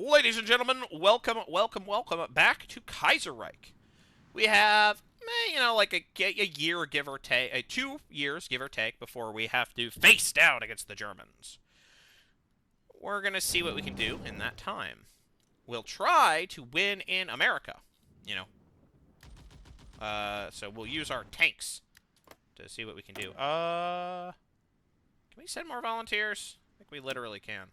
Ladies and gentlemen, welcome back to Kaiserreich. We have, like a year, give or take, 2 years, give or take, before we have to face down against the Germans. We're going to see what we can do in that time. We'll try to win in America, so we'll use our tanks to see what we can do. Can we send more volunteers? I think we literally can.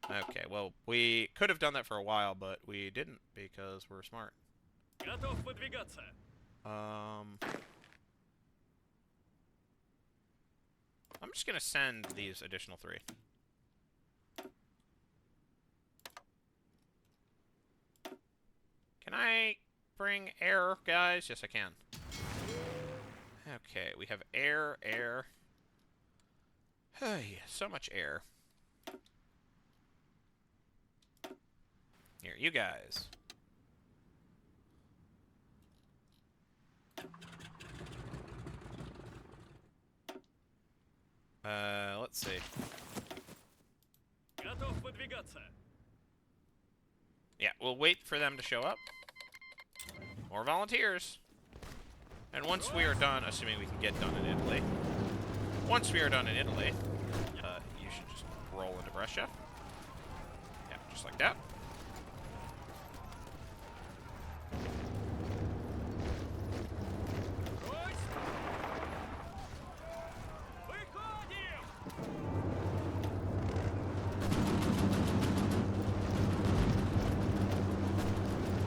Okay, well, we could have done that for a while, but we didn't because we're smart. I'm just gonna send these additional 3. Can I bring air, guys? Yes, I can. Okay, we have air. Hey, so much air. Here, you guys. Let's see. Yeah, we'll wait for them to show up. More volunteers. And once we are done, assuming we can get done in Italy. Once we are done in Italy, you should just roll into Brescia. Yeah, just like that.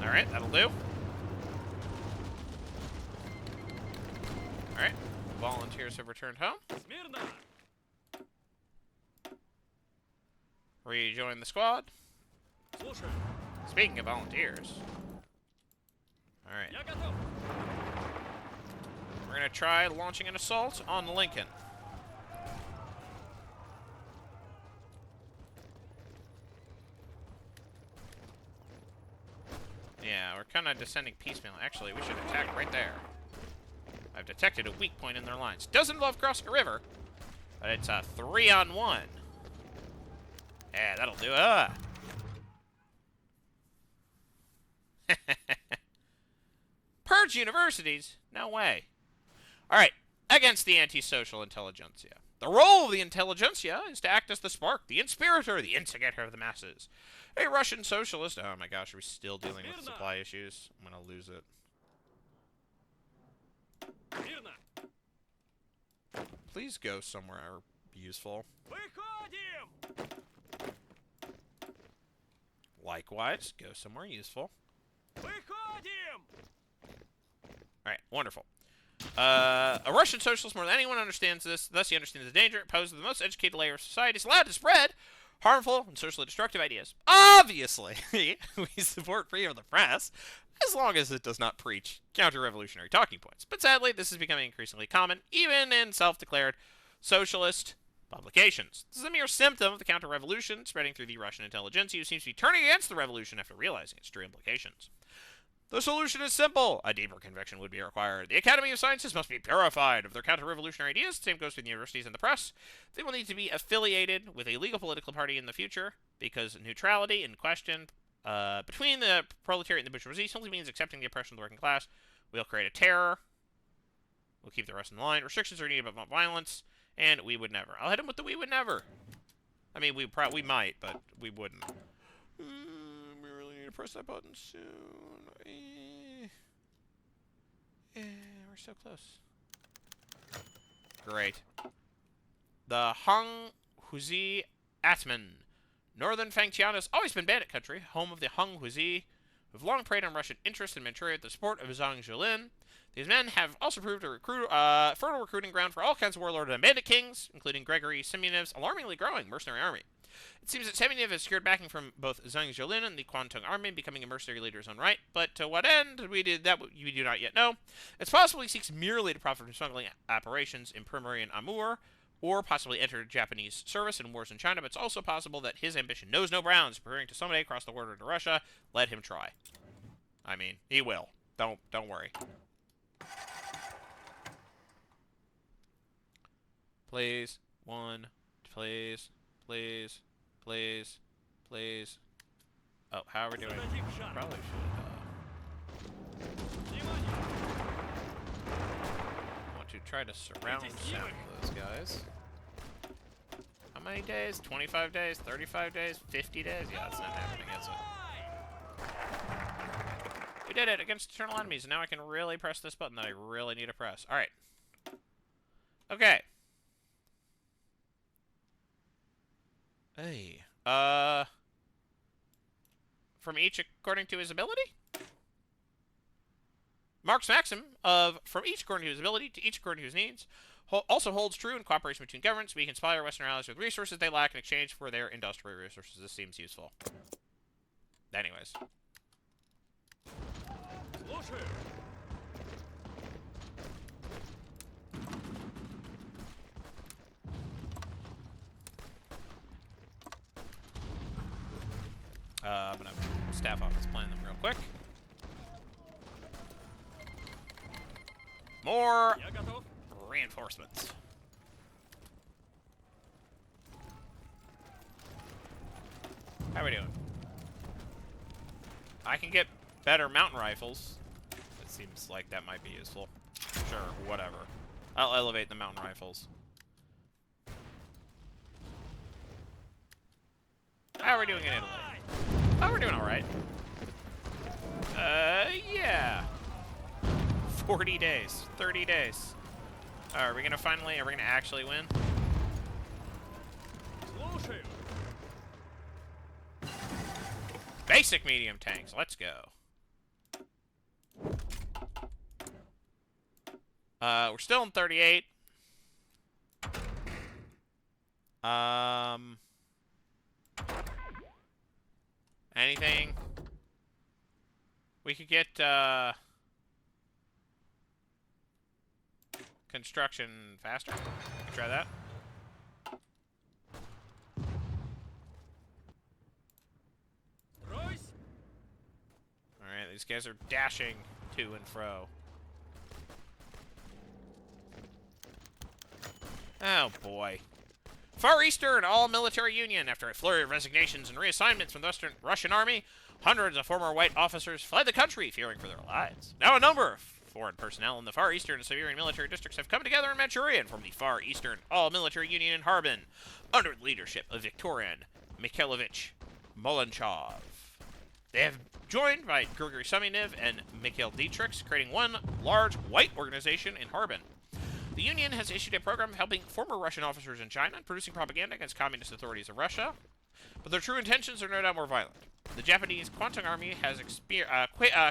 Alright, that'll do. Alright, volunteers have returned home. Rejoin the squad. Speaking of volunteers. Alright. We're gonna try launching an assault on Lincoln. Yeah, we're kind of descending piecemeal. Actually, we should attack right there. I've detected a weak point in their lines. Doesn't involve crossing a river, but it's a 3-on-1. Yeah, that'll do it. Purge universities? No way. Alright, against the anti-social intelligentsia. The role of the intelligentsia is to act as the spark, the inspirator, the instigator of the masses. A Russian socialist... Oh my gosh, are we still dealing with supply issues? I'm gonna lose it. Please go somewhere useful. Likewise, go somewhere useful. Alright, wonderful. A Russian socialist more than anyone understands this, thus he understands the danger it poses to the most educated layer of society. Is allowed to spread harmful and socially destructive ideas. Obviously, we support freedom of the press, as long as it does not preach counter-revolutionary talking points. But sadly, this is becoming increasingly common, even in self-declared socialist publications. This is a mere symptom of the counter-revolution spreading through the Russian intelligentsia, who seems to be turning against the revolution after realizing its true implications. The solution is simple. A deeper conviction would be required. The Academy of Sciences must be purified of their counter-revolutionary ideas. The same goes for the universities and the press. They will need to be affiliated with a legal political party in the future, because neutrality in question between the proletariat and the bourgeoisie simply means accepting the oppression of the working class. We'll create a terror. We'll keep the rest in line. Restrictions are needed but not violence. And we would never. I'll hit him with the we would never. I mean, we might, but we wouldn't. We really need to press that button soon. We're so close. Great. The Hung Huzi Atman. Northern Fangtian has always been bandit country, home of the Hung Huzi, who have long preyed on Russian interests in Manchuria with the support of Zhang Jilin. These men have also proved a fertile recruiting ground for all kinds of warlord and bandit kings, including Gregory Semyonov's alarmingly growing mercenary army. It seems that Semyonov has secured backing from both Zhang Jilin and the Kwantung army, becoming a mercenary leader in his own right. But to what end we do not yet know. It's possible he seeks merely to profit from smuggling operations in Primorye and Amur, or possibly enter Japanese service in wars in China. But it's also possible that his ambition knows no bounds, preparing to someday cross the border into Russia. Let him try. I mean, he will. Don't worry. Please. One. Please. Please. Please. Please. Oh, how are we doing? Probably should, want to try to surround some of those guys. How many days? 25 days? 35 days? 50 days? Yeah, that's not happening, is it? We did it against eternal enemies, and now I can really press this button that I really need to press. Alright. Okay. Hey. From each according to his ability? Mark's maxim of from each according to his ability to each according to his needs also holds true in cooperation between governments. We can supply our Western allies with resources they lack in exchange for their industrial resources. This seems useful. Anyways. I'm gonna staff off this plan them real quick. More reinforcements. How are we doing? I can get better mountain rifles. It seems like that might be useful. Sure, whatever. I'll elevate the mountain rifles. How are we doing in Italy? Oh, we're doing alright. Yeah. 40 days. 30 days. Are we gonna actually win? Basic medium tanks. Let's go. We're still in 38. Anything? We could get, construction faster. We can try that. Alright, these guys are dashing to and fro. Oh boy. Far Eastern All-Military Union. After a flurry of resignations and reassignments from the Western Russian Army, hundreds of former white officers fled the country, fearing for their lives. Now a number of foreign personnel in the Far Eastern and Siberian military districts have come together in Manchuria and formed the Far Eastern All-Military Union in Harbin, under the leadership of Viktorin Mikhailovich Molenchov. They have joined by Grigory Semyonov and Mikhail Dietrichs, creating one large white organization in Harbin. The Union has issued a program helping former Russian officers in China and producing propaganda against communist authorities of Russia, but their true intentions are no doubt more violent. The Japanese Kwantung Army has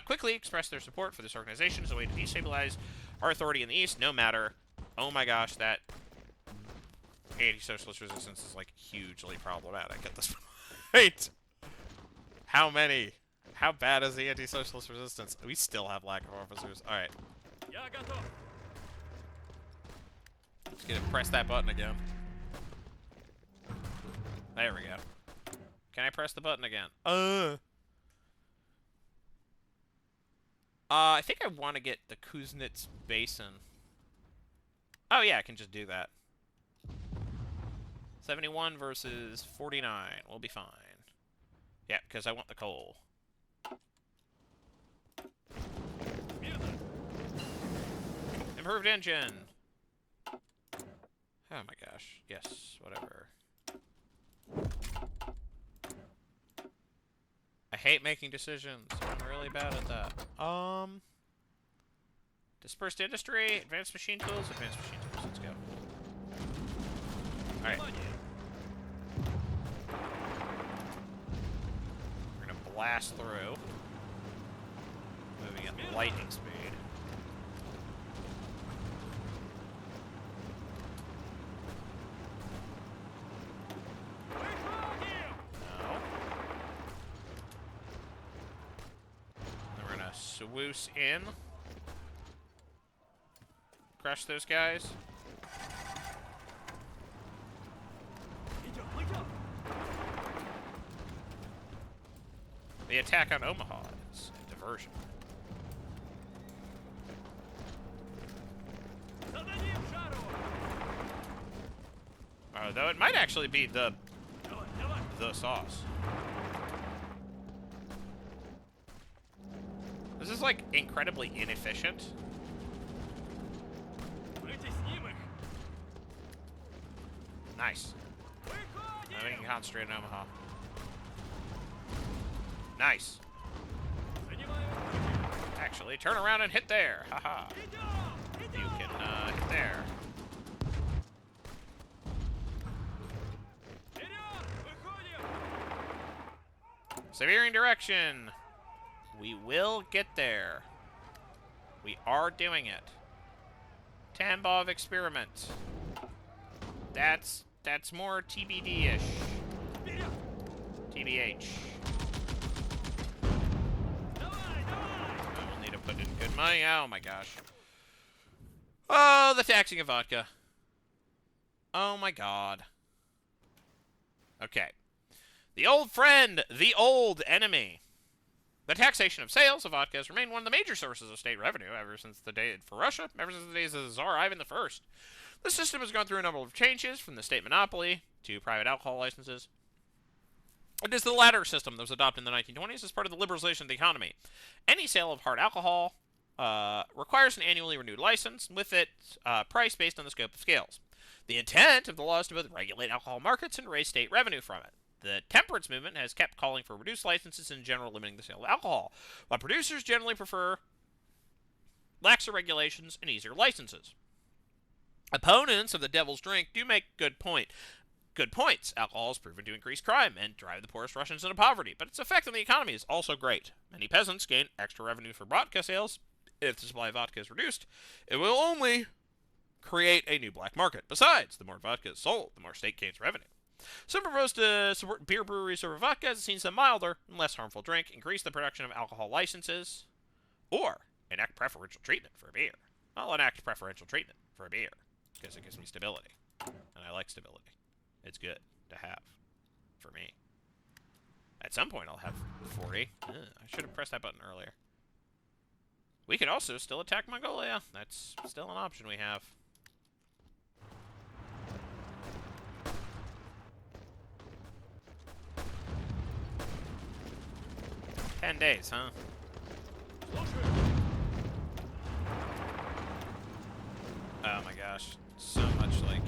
quickly expressed their support for this organization as a way to destabilize our authority in the East, no matter... Oh my gosh, that anti-socialist resistance is, like, hugely problematic at this point. How many? How bad is the anti-socialist resistance? We still have lack of officers. Alright. Just gonna press that button again. There we go. Can I press the button again? I think I want to get the Kuznets Basin. Oh yeah, I can just do that. 71 versus 49. We'll be fine. Yeah, because I want the coal. Improved engine. Oh my gosh. Yes, whatever. I hate making decisions. I'm really bad at that. Dispersed industry, advanced machine tools, Let's go. Alright. We're gonna blast through. Moving at lightning speed. Swoosh in. Crush those guys. The attack on Omaha is a diversion. Though it might actually be the sauce. is, like, incredibly inefficient. Nice. Now we can concentrate on Omaha. Nice. Actually, turn around and hit there. Haha. You can hit there. Siberian direction. We will get there. We are doing it. Tambov experiment. That's more TBD-ish. TBH. We'll need to put in good money. Oh my gosh. Oh, the taxing of vodka. Oh my god. Okay. The old friend, the old enemy. The taxation of sales of vodka has remained one of the major sources of state revenue ever since the days of the days of the Tsar Ivan I. The system has gone through a number of changes, from the state monopoly to private alcohol licenses. It is the latter system that was adopted in the 1920s as part of the liberalization of the economy. Any sale of hard alcohol requires an annually renewed license, with it price based on the scope of scales. The intent of the law is to both regulate alcohol markets and raise state revenue from it. The temperance movement has kept calling for reduced licenses and in general limiting the sale of alcohol, while producers generally prefer laxer regulations and easier licenses. Opponents of the devil's drink do make good points. Alcohol has proven to increase crime and drive the poorest Russians into poverty, but its effect on the economy is also great. Many peasants gain extra revenue from vodka sales. If the supply of vodka is reduced, it will only create a new black market. Besides, the more vodka is sold, the more state gains revenue. Some propose to support beer breweries over vodka as it seems a milder and less harmful drink, increase the production of alcohol licenses, or enact preferential treatment for beer. I'll enact preferential treatment for a beer, because it gives me stability. And I like stability. It's good to have, for me. At some point I'll have 40. I should have pressed that button earlier. We could also still attack Mongolia. That's still an option we have. $10 days, huh? Oh my gosh. So much, like,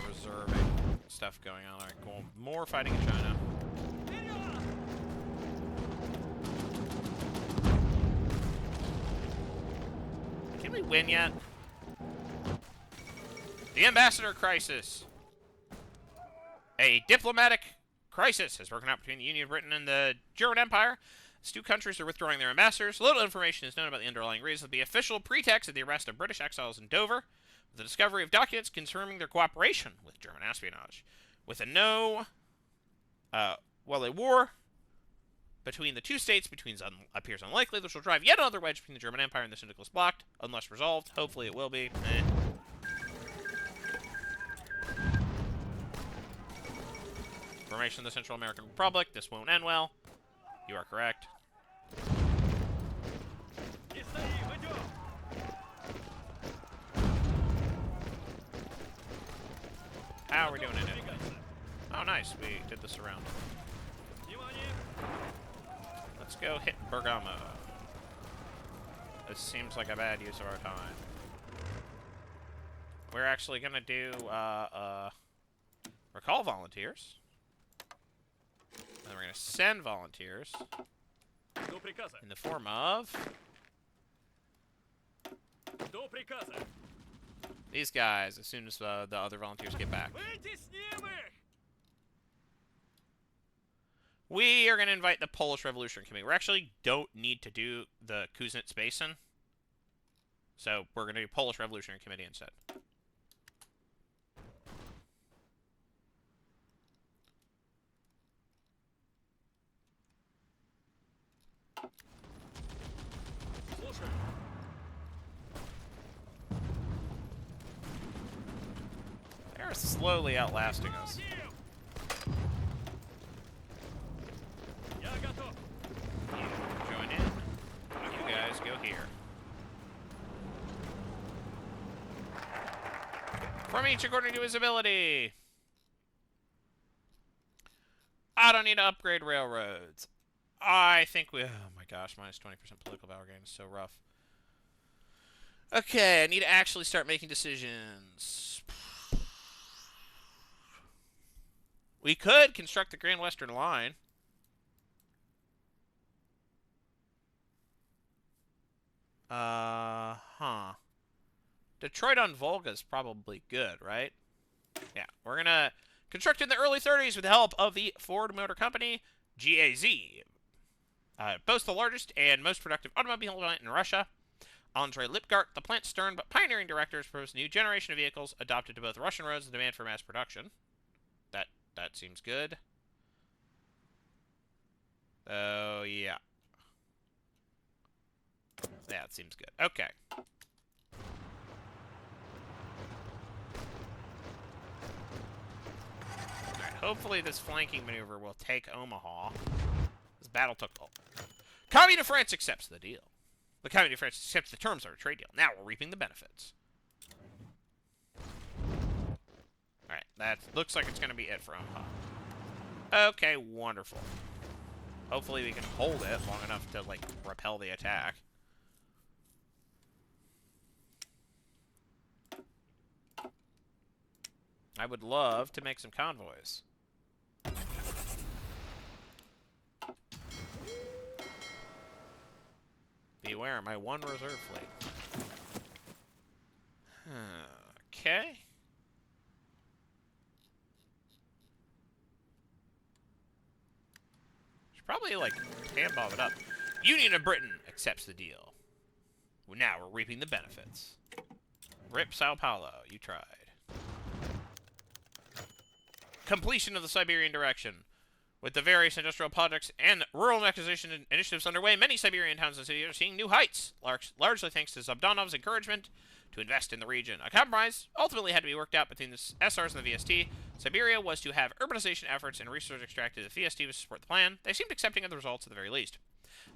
reserving stuff going on. Alright, cool. More fighting in China. Can we win yet? The ambassador crisis. A diplomatic crisis has broken out between the Union of Britain and the German Empire. As two countries are withdrawing their ambassadors, little information is known about the underlying reasons. The official pretext of the arrest of British exiles in Dover, with the discovery of documents confirming their cooperation with German espionage. With a a war between the two states appears unlikely, this will drive yet another wedge between the German Empire and the Syndicalist bloc, unless resolved. Hopefully it will be. Formation of the Central American Republic. This won't end well. You are correct. How are we doing in it? Oh, nice. We did this around. Let's go hit Bergamo. This seems like a bad use of our time. We're actually going to do recall volunteers. And we're going to send volunteers in the form of these guys as soon as the other volunteers get back. We are going to invite the Polish Revolutionary Committee. We actually don't need to do the Kuznets Basin. So we're going to do Polish Revolutionary Committee instead. They're slowly outlasting us. You join in. You guys go here. From each according to his ability. I don't need to upgrade railroads. I think we... Oh my gosh, minus 20% political power gain is so rough. Okay, I need to actually start making decisions. We could construct the Grand Western Line. Detroit on Volga is probably good, right? Yeah, we're gonna construct in the early 30s with the help of the Ford Motor Company, GAZ. Boasts the largest and most productive automobile plant in Russia. Andrei Lipgart, the plant's stern but pioneering director, has proposed a new generation of vehicles adopted to both Russian roads and demand for mass production. That seems good. Oh, yeah. Yeah, it seems good. Okay. Alright, hopefully this flanking maneuver will take Omaha. This battle took... Oh. Commune of France accepts the deal. The Commune of France accepts the terms of our trade deal. Now we're reaping the benefits. Alright, that looks like it's going to be it for Omaha. Okay, wonderful. Hopefully we can hold it long enough to, like, repel the attack. I would love to make some convoys. Beware, my one reserve fleet. Okay. Should probably, like, Tambov it up. Union of Britain accepts the deal. Well, now we're reaping the benefits. Rip Sao Paulo, you tried. Completion of the Siberian direction. With the various industrial projects and rural mechanization initiatives underway, many Siberian towns and cities are seeing new heights, largely thanks to Zabdanov's encouragement to invest in the region. A compromise ultimately had to be worked out between the SRs and the VST. Siberia was to have urbanization efforts and resources extracted. The VST was to support the plan. They seemed accepting of the results at the very least.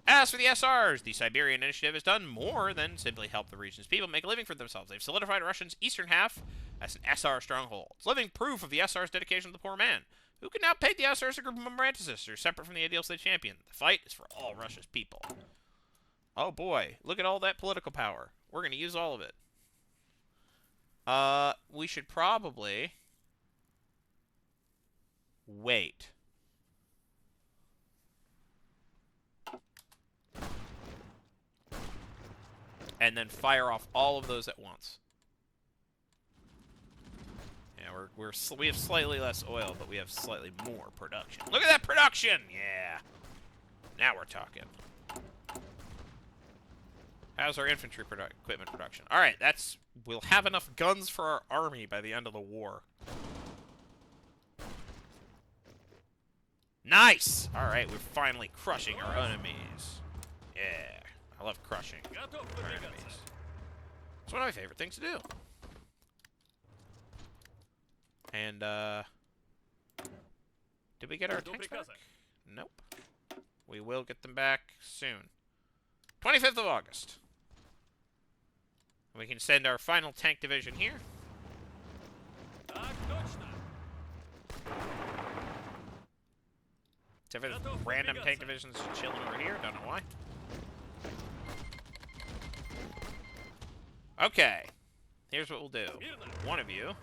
As for the SRs, the Siberian initiative has done more than simply help the region's people make a living for themselves. They've solidified Russia's eastern half as an SR stronghold. It's living proof of the SR's dedication to the poor man, who can now paint the SRs as a group of memoranticists who are separate from the ideals they champion. The fight is for all Russia's people. Oh boy, look at all that political power. We're going to use all of it. We should probably wait. And then fire off all of those at once. Yeah, we have slightly less oil, but we have slightly more production. Look at that production! Yeah. Now we're talking. How's our infantry equipment production? All right, we'll have enough guns for our army by the end of the war. Nice! All right, we're finally crushing our enemies. Yeah. I love crushing our enemies. It's one of my favorite things to do. And, did we get our tanks back? Nope. We will get them back soon. 25th of August. We can send our final tank division here. Except for the random tank divisions chilling over here. Don't know why. Okay, here's what we'll do. One of you,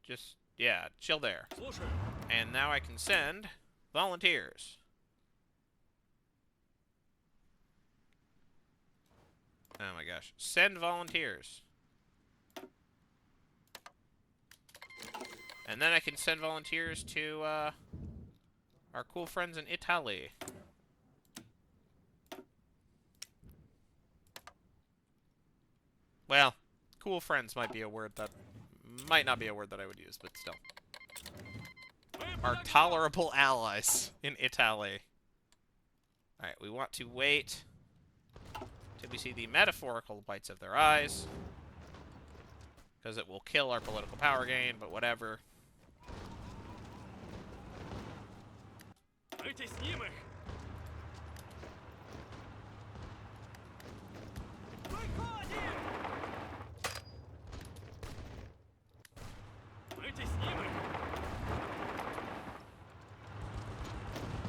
just, yeah, chill there. And now I can send volunteers. Oh my gosh, send volunteers. And then I can send volunteers to, our cool friends in Italy. Well, cool friends might be a word that... might not be a word that I would use, but still. Our tolerable allies in Italy. Alright, we want to wait till we see the metaphorical whites of their eyes. Because it will kill our political power gain, but whatever.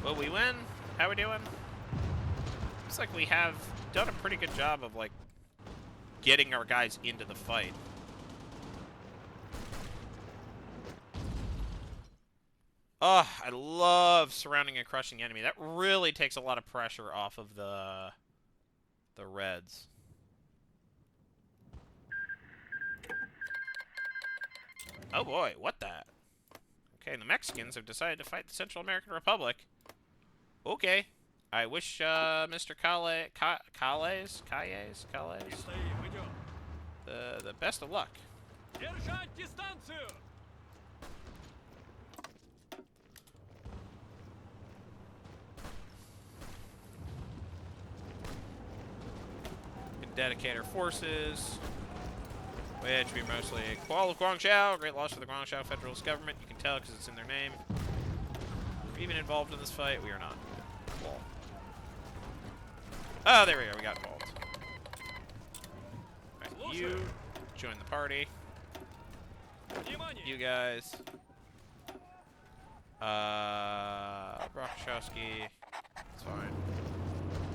Will we win? How we doing? Looks like we have done a pretty good job of, like, getting our guys into the fight. Oh, I love surrounding and crushing the enemy. That really takes a lot of pressure off of the Reds. Oh boy, what the? Okay, the Mexicans have decided to fight the Central American Republic. Okay. I wish Mr. Calles, the best of luck. Can dedicate our forces, which we mostly Kuala of Guangzhou. Great loss for the Guangzhou Federalist government. You can tell because it's in their name. We're even involved in this fight. We are not. Cool. Oh, there we go. We got involved. Alright, you join the party. You guys. Brokshowski. It's fine.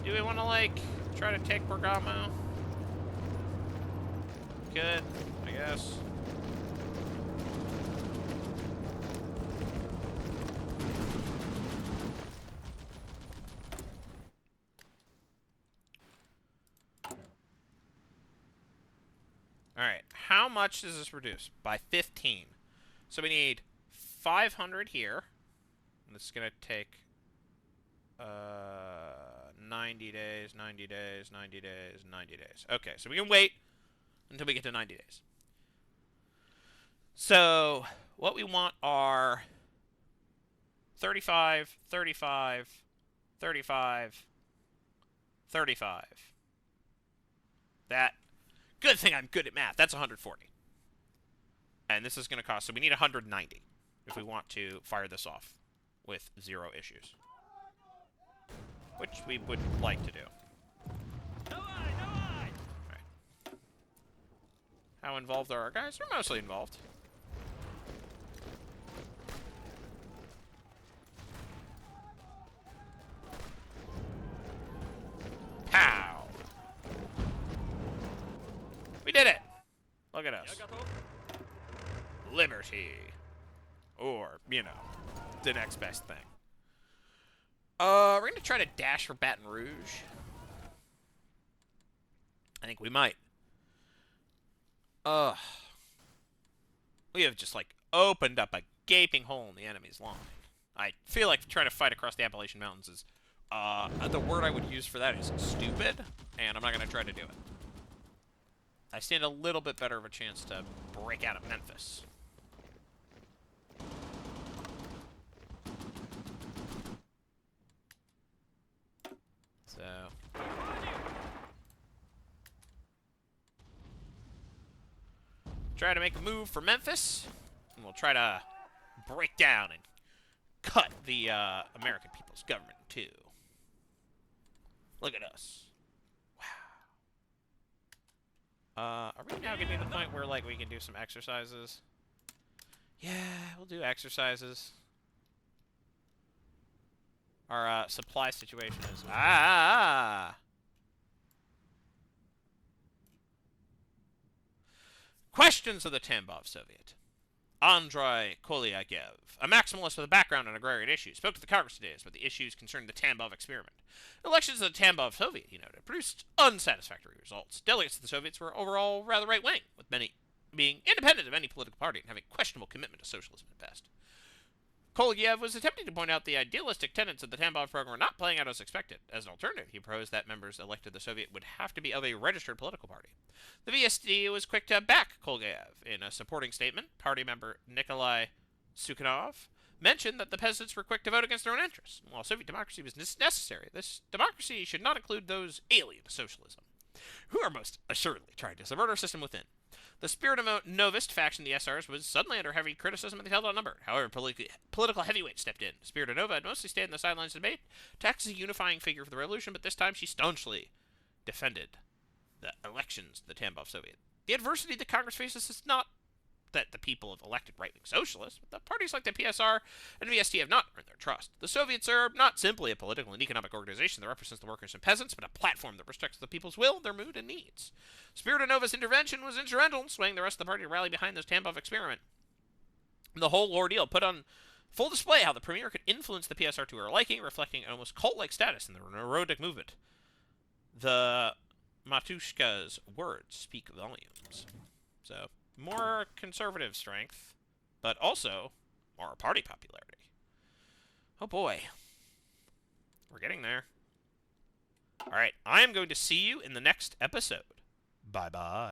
Do we want to, like, try to take Bergamo? Good, I guess. Alright, how much does this reduce? By 15. So we need 500 here. And this is going to take 90 days, 90 days, 90 days, 90 days. Okay, so we can wait until we get to 90 days. So what we want are 35, 35, 35, 35. That... Good thing I'm good at math. That's 140. And this is going to cost... So we need 190 if we want to fire this off with 0 issues. Which we would like to do. Alright. How involved are our guys? We're mostly involved. Pow! We did it! Look at us. Liberty. Or, you know, the next best thing. We're going to try to dash for Baton Rouge. I think we might. We have just, like, opened up a gaping hole in the enemy's line. I feel like trying to fight across the Appalachian Mountains is, the word I would use for that is stupid, and I'm not going to try to do it. I stand a little bit better of a chance to break out of Memphis. So... try to make a move for Memphis, and we'll try to break down and cut the American People's Government in two. Look at us. Are we now getting to the point where, like, we can do some exercises? Yeah, we'll do exercises. Our, supply situation is... Questions of the Tambov Soviet. Andrei Kolyagev, a maximalist with a background on agrarian issues, spoke to the Congress today about the issues concerning the Tambov experiment. Elections of the Tambov Soviet, he noted, produced unsatisfactory results. Delegates of the Soviets were overall rather right-wing, with many being independent of any political party and having questionable commitment to socialism at best. Kolyagev was attempting to point out the idealistic tenets of the Tambov program were not playing out as expected. As an alternative, he proposed that members elected to the Soviet would have to be of a registered political party. The VSD was quick to back Kolyagev. In a supporting statement, party member Nikolai Sukhanov mentioned that the peasants were quick to vote against their own interests. While Soviet democracy was necessary, this democracy should not include those alien to socialism, who are most assuredly trying to subvert our system within. The Spirit-Novist faction of the SRs was suddenly under heavy criticism and they held outnumbered. However, political heavyweights stepped in. Spirit-Nova had mostly stayed in the sidelines of the debate, to act as a unifying figure for the revolution, but this time she staunchly defended the elections of the Tambov Soviet. The adversity that Congress faces is not that the people have elected right-wing socialists, but the parties like the PSR and VST have not earned their trust. The Soviets are not simply a political and economic organization that represents the workers and peasants, but a platform that respects the people's will, their mood, and needs. Spiridanova's intervention was instrumental in swaying the rest of the party to rally behind this Tambov experiment. The whole ordeal put on full display how the premier could influence the PSR to her liking, reflecting an almost cult-like status in the neurotic movement. The Matushka's words speak volumes. So, more conservative strength, but also more party popularity. Oh boy. We're getting there. Alright, I am going to see you in the next episode. Bye-bye.